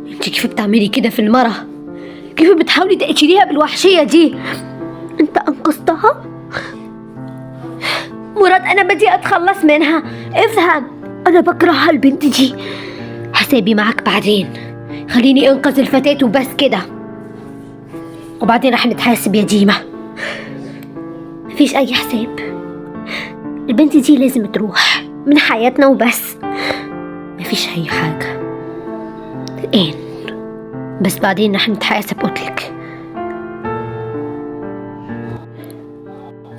انت كيف بتعملي كده في المرة؟ كيف بتحاولي تقتليها بالوحشية دي؟ انت انقذتها؟ مراد انا بدي اتخلص منها، افهم. انا بكرهها البنت دي. حسابي معك بعدين، خليني انقذ الفتاة وبس كده، وبعدين رح نتحاسب يا ديما. مفيش اي حساب، البنت دي لازم تروح من حياتنا وبس. مفيش اي حاجة الان، بس بعدين رح نتحاسب قلتلك.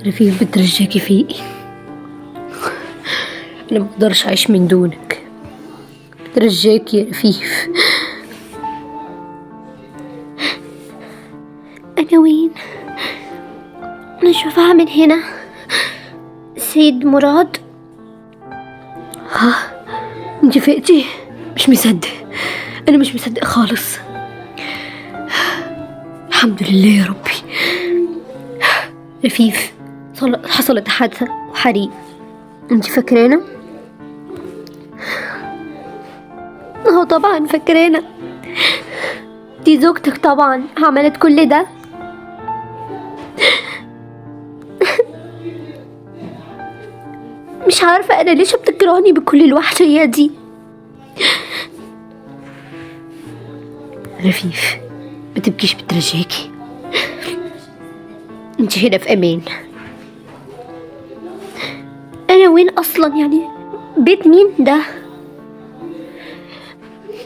رفيق بترجاكي فيقي، انا مقدرش اعيش من دونك. بترجاكي يا رفيف. انا وين؟ انا شو بعمل هنا؟ سيد مراد؟ ها، انت فقتي؟ مش مصدق، انا مش مصدق خالص. الحمد لله يا ربي. رفيف، حصلت حادثة وحريق، انت فاكرانة؟ طبعا فاكرانة، دي زوجتك طبعا عملت كل ده. مش عارفة انا ليش بتكرهني بكل الوحشية دي. رفيف بتبكيش بترجاكي، انت هنا في امان. انا وين اصلا يعني؟ بيت مين ده؟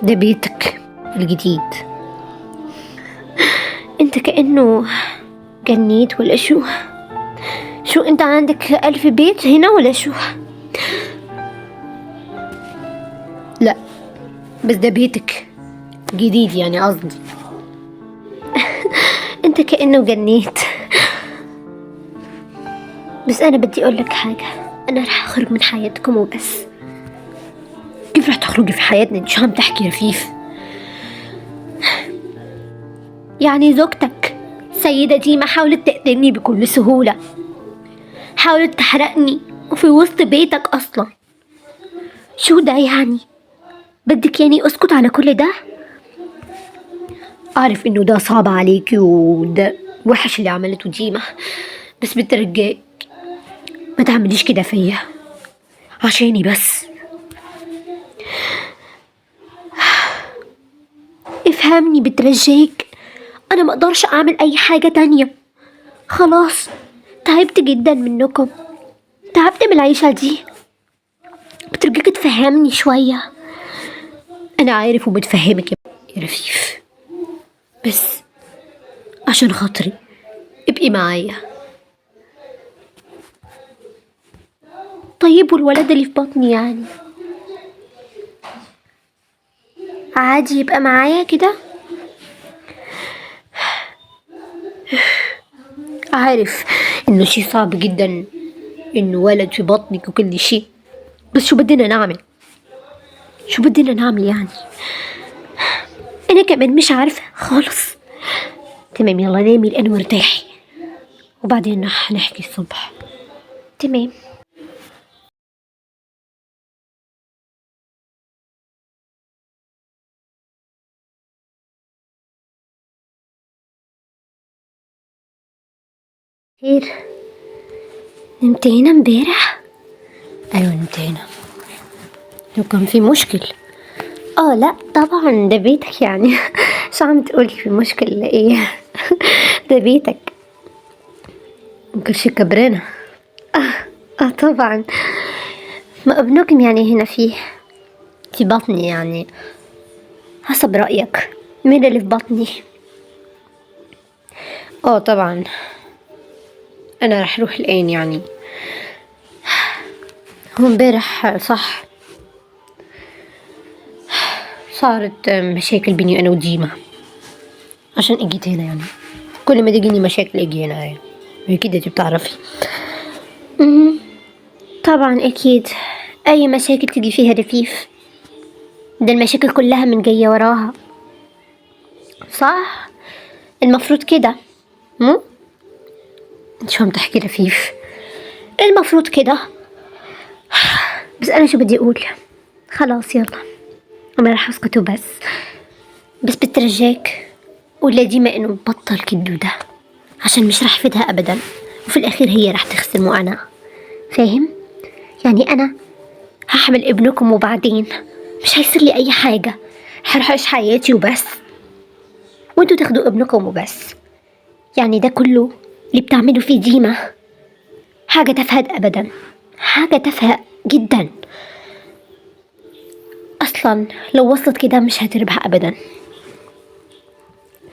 ده بيتك الجديد. انت كأنه جنيت ولا شو انت عندك 1000 بيت هنا ولا شو؟ لا بس ده بيتك جديد يعني قصدي. انت كأنه جنيت. بس انا بدي اقول لك حاجة، انا رح اخرج من حياتكم وبس. كيف رح تخرجي في حياتنا؟ انت شو عم تحكي رفيف؟ يعني زوجتك سيدة ديما حاولت تقتلني بكل سهولة، حاولت تحرقني وفي وسط بيتك اصلا. شو ده يعني؟ بدك يعني اسكت على كل ده؟ اعرف انه ده صعب عليكي وده وحش اللي عملته ديما، بس بترجاك ما تعمليش كده فيا عشاني بس. افهمني بترجاك، انا ما اقدرش اعمل اي حاجة تانية. خلاص تعبت جدا منكم، تعبت من العيشة دي. بترجاك تفهمني شوية. انا عارف وبتفهمك يا رفيف، بس عشان خاطري ابقي معايا. طيب والولد اللي في بطني يعني عادي يبقى معايا كده؟ عارف انه شي صعب جدا انه ولد في بطنك وكل شي، بس شو بدنا نعمل؟ يعني انا كمان مش عارفة خالص. تمام يلا نامي الان وارتاحي، وبعدين رح نحكي الصبح. تمام. خير، نمت هنا امبارح؟ ايوه نمت هنا. لو كان في مشكل؟ لا طبعا ده بيتك يعني. شو عم تقولي في مشكلة ايه؟ ده بيتك، ممكن شي كبرنا. طبعا، ما ابنكم يعني هنا في بطني يعني. حسب رأيك مين اللي في بطني؟ طبعا انا رح اروح الان يعني. هو امبارح صح صارت مشاكل بيني انا وديما، عشان اجيت هنا يعني. كل ما تجيني مشاكل اجي هنا يعني، اكيد انتي بتعرفي. طبعا اكيد، اي مشاكل تجي فيها رفيف، ده المشاكل كلها من جاية وراها. صح، المفروض كده. مو انت شو عم تحكي رفيف؟ المفروض كده. بس انا شو بدي اقول، خلاص يلا ما راح اسكت وبس. بس بترجاك قول ديما انه بطل كدو ده، عشان مش راح يفيدها ابدا، وفي الاخير هي راح تخسر مو انا. فاهم؟ يعني انا هحمل ابنكم وبعدين مش هيصير لي اي حاجة، هروح اعيش حياتي وبس، وانتوا تاخدوا ابنكم وبس. يعني ده كله اللي بتعملوا فيه ديما حاجة تافهة ابدا، حاجة تافهة جدا. اصلا لو وصلت كده مش هتربح ابدا،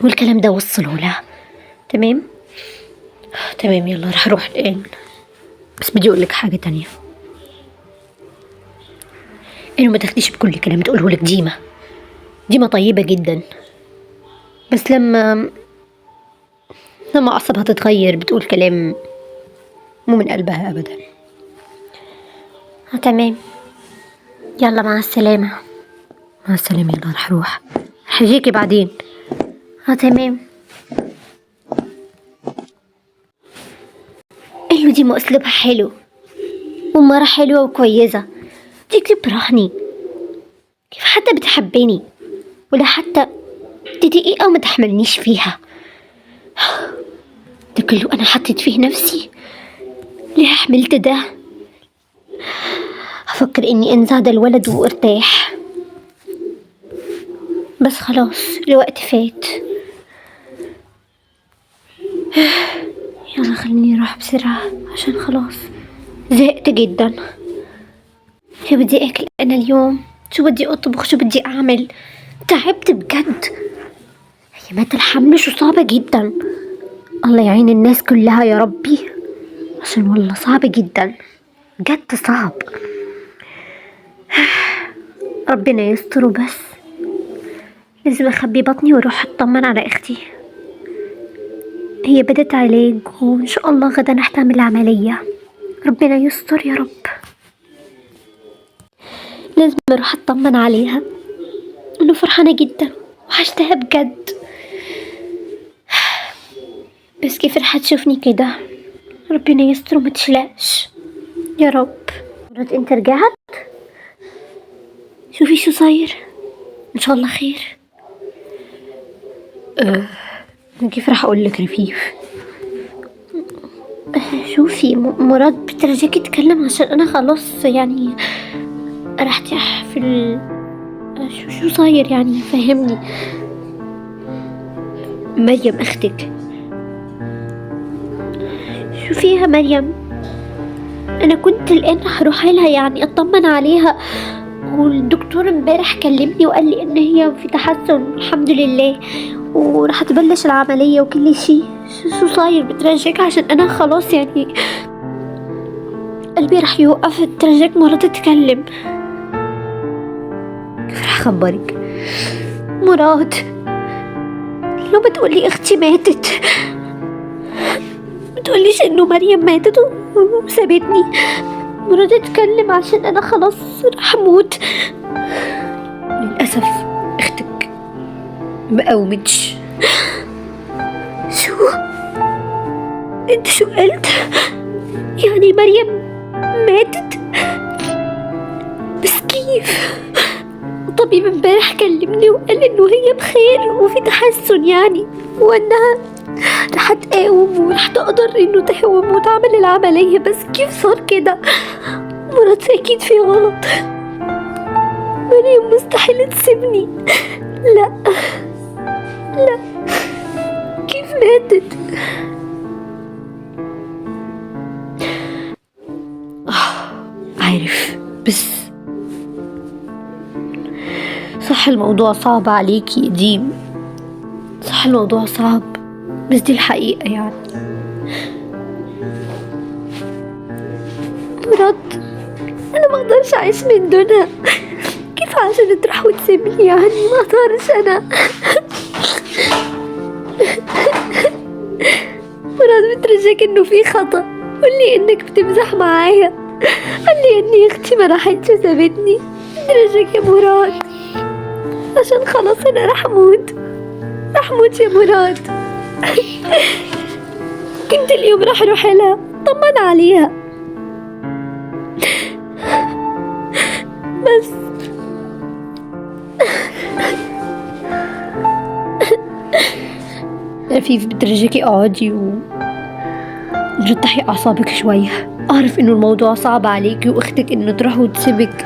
والكلام ده وصله لها. تمام تمام، يلا رح اروح الان. بس بدي اقول لك حاجة تانية، انه ما تاخديش بكل كلام تقوله لك ديما. ديما طيبة جدا، بس لما اعصابها تتغير بتقول كلام مو من قلبها ابدا. تمام، يلا مع السلامة. مع السلامة، يلا رح اروح، رح اجيكي بعدين. تمام. ايوه ديما اسلوبها حلو، ومرة حلوة وكويسة. دي بتكرهني، كيف حتى بتحبني، ولا حتى دي دقيقة ما تحملنيش فيها. ده كله أنا حطيت فيه نفسي، ليه حملت ده؟ أفكر إني أنزع هذا الولد وارتاح، بس خلاص الوقت فات. يلا خليني أروح بسرعة عشان خلاص زهقت جدا. شو بدي أكل أنا اليوم؟ شو بدي أطبخ؟ شو بدي أعمل؟ تعبت بجد. هي مات الحمل شو صعبة جدا. الله يعين الناس كلها يا ربي، عشان والله صعب جدا، بجد صعب. ربنا يستر. بس لازم اخبي بطني واروح اطمن على اختي. هي بدت علاج وان شاء الله غدا رح تعمل عملية. ربنا يستر يا رب. لازم اروح اطمن عليها، انا فرحانة جدا وحشتها بجد. بس كيف رح تشوفني كده؟ ربنا يستر وما تشلقش يا رب. مرات انت رجعت؟ شوفي شو صاير، ان شاء الله خير. كيف راح اقول لك رفيف؟ شوفي مراد بترجاكي تتكلم، عشان انا خلاص يعني راح ارتاح في شو صاير يعني، فهمني. مريم اختك، شوفيها مريم، انا كنت الان راح اروح لها يعني اطمن عليها، والدكتور امبارح كلمني وقال لي ان هي في تحسن الحمد لله، وراح تبلش العملية وكل شيء. شو صاير؟ بترجاك عشان انا خلاص يعني قلبي راح يوقف. بترجاك مرة تتكلم. كيف راح اخبرك مراد؟ لو بتقولي اختي ماتت، بتقوليش انه مريم ماتت وسابتني. مراد اتكلم عشان انا خلاص راح اموت. للاسف اختك ما قومتش. شو انت شو قلت؟ يعني مريم ماتت؟ بس كيف؟ الطبيب امبارح كلمني وقال انه هي بخير وفي تحسن يعني، وانها رح تقاوم ورح تقدر انه تقوم وتعمل العملية. بس كيف صار كده؟ مرات اكيد في غلط. مريم مستحيل تسيبني. لا لا، كيف ماتت؟ عارف، بس صح الموضوع صعب عليكي يا ديم، صح الموضوع صعب، بس دي الحقيقة يعني. مراد أنا ما أقدرش أعيش من دونها. كيف عشان تروح وتسيبني يعني؟ ما أقدرش أنا. مراد بترجاك إنه في خطأ، قولي إنك بتمزح معايا، قولي إني أختي ما راحتش وسابتني. بترجاك يا مراد، عشان خلاص أنا راح أموت، راح أموت يا مراد. كنت اليوم راح أروح لها طمن عليها، بس رفيف بترجيكي اقعدي رتحي أعصابك شوية. أعرف إنه الموضوع صعب عليكي وأختك إنه تروح وتسيبك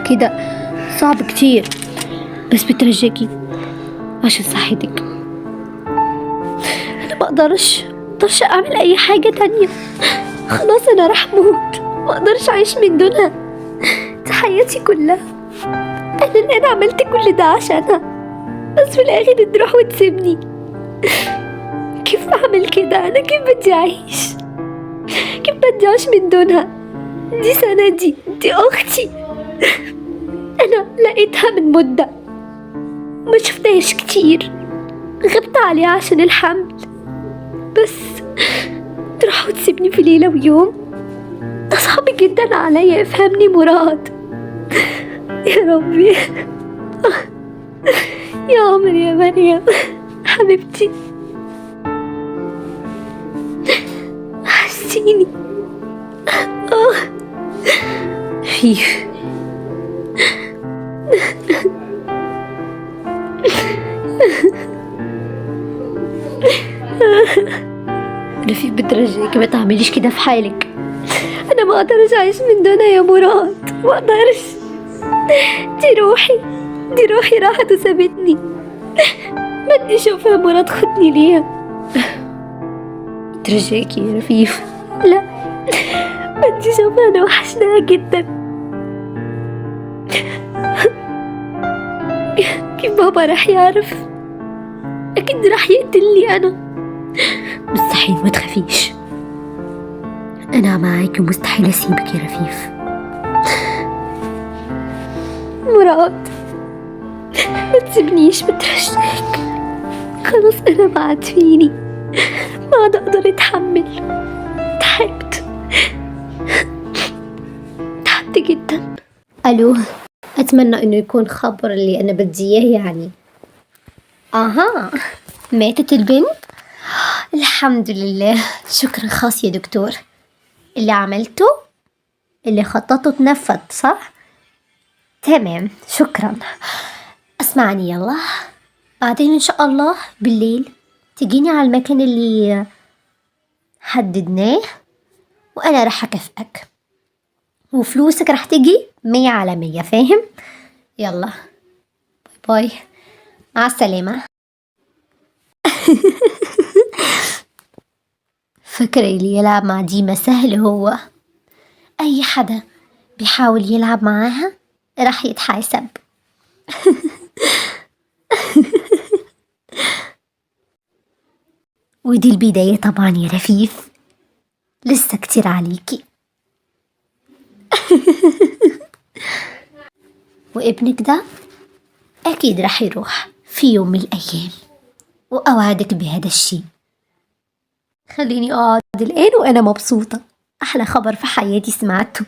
كده صعب كتير، بس بترجاكي عشان صحتك. أنا ما أقدرش أعمل أي حاجة تانية. خلاص أنا رح موت، ما أقدرش أعيش من دونها. دي حياتي كلها. أنا الآن عملت كل ده عشانها، بس في الآخر تروح وتسيبني. كيف أعمل كده؟ أنا كيف بدي أعيش؟ كيف بدي أعيش من دونها؟ دي سندي، دي أختي. أنا لقيتها من مدة ما شفتهاش كتير، غبت عليها عشان الحمل، بس تروح وتسيبني في ليلة ويوم؟ ده صعب جدا عليا. افهمني مراد يا ربي. يا عمر يا مريم حبيبتي، حسيني. رفيف رفيف بترجيك ما تعمليش كده في حالك. انا ما اقدرش اعيش من دونها يا مراد، ما اقدرش. دي روحي راحت وسابتني. بدي اشوفها مراد، خدني ليها. بترجيكي يا رفيف، لا بدي اشوفها، انا وحشناها جدا. كيف بابا رح يعرف؟ اكيد رح يقتلني انا. مستحيل، ما تخافيش، انا معاكي ومستحيل اسيبك يا رفيف. مراد ما تسيبنيش، بترجاك. خلاص انا ما عاد فيني، ما عاد اقدر اتحمل. تعبت جدا. الو، اتمنى انه يكون خبر اللي انا بدي اياه يعني. اها، ماتت البنت؟ الحمد لله، شكرا خاص يا دكتور. اللي عملته اللي خططه تنفذ صح؟ تمام، شكرا. اسمعني يلا، بعدين ان شاء الله بالليل تجيني على المكان اللي حددناه وانا رح اكافئك، وفلوسك رح تجي 100%، فاهم؟ يلا باي باي، مع السلامة. فكرة اللي يلعب مع ديما سهل، هو أي حدا بيحاول يلعب معاها رح يتحاسب. ودي البداية طبعا يا رفيف، لسه كتير عليكي. وابنك ده أكيد رح يروح في يوم من الأيام، وأوعدك بهذا الشيء. خليني أقعد الآن وأنا مبسوطة. أحلى خبر في حياتي سمعته.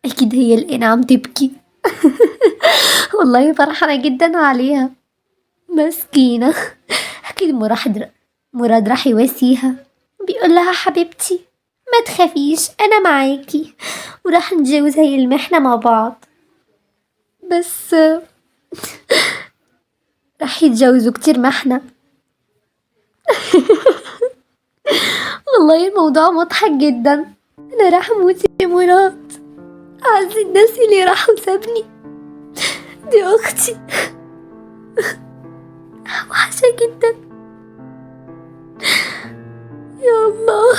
أكيد هي الآن عم تبكي. والله فرحانة جدا عليها، مسكينة. أكيد مراد راح يواسيها، بيقول لها حبيبتي ما تخافيش، أنا معاكي وراح نتجاوز هاي المحنة مع بعض. بس راح يتجاوزوا كتير محنة. والله الموضوع مضحك جدا. أنا راح أموت يا مراد، أعز الناس اللي راحوا سابني. دي أختي، وحشة جدا. يا الله.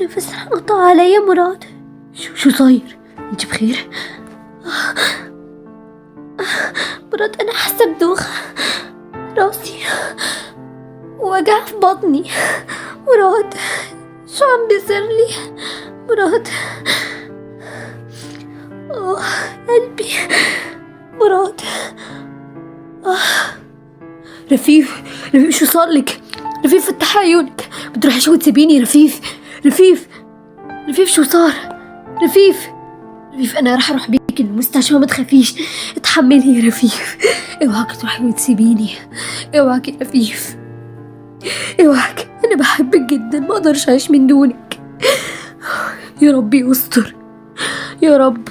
نفس قطع علي يا مراد. شو صاير؟ انت بخير؟ مراد انا حاسه بدوخه راسي، ووجع في بطني. مراد شو عم بيصير لي؟ مراد قلبي. مراد رفيف شو صار لك؟ رفيف فتحي عيونك، بتروحي شو تسيبيني؟ رفيف شو صار؟ رفيف انا راح اروح بيك المستشفى، ما تخافيش، اتحملي يا رفيف. اوعك تروحي وتسيبيني، اوعك يا رفيف، اوعك. انا بحبك جدا، ما اقدرش اعيش من دونك. يا رب يستر، يا رب.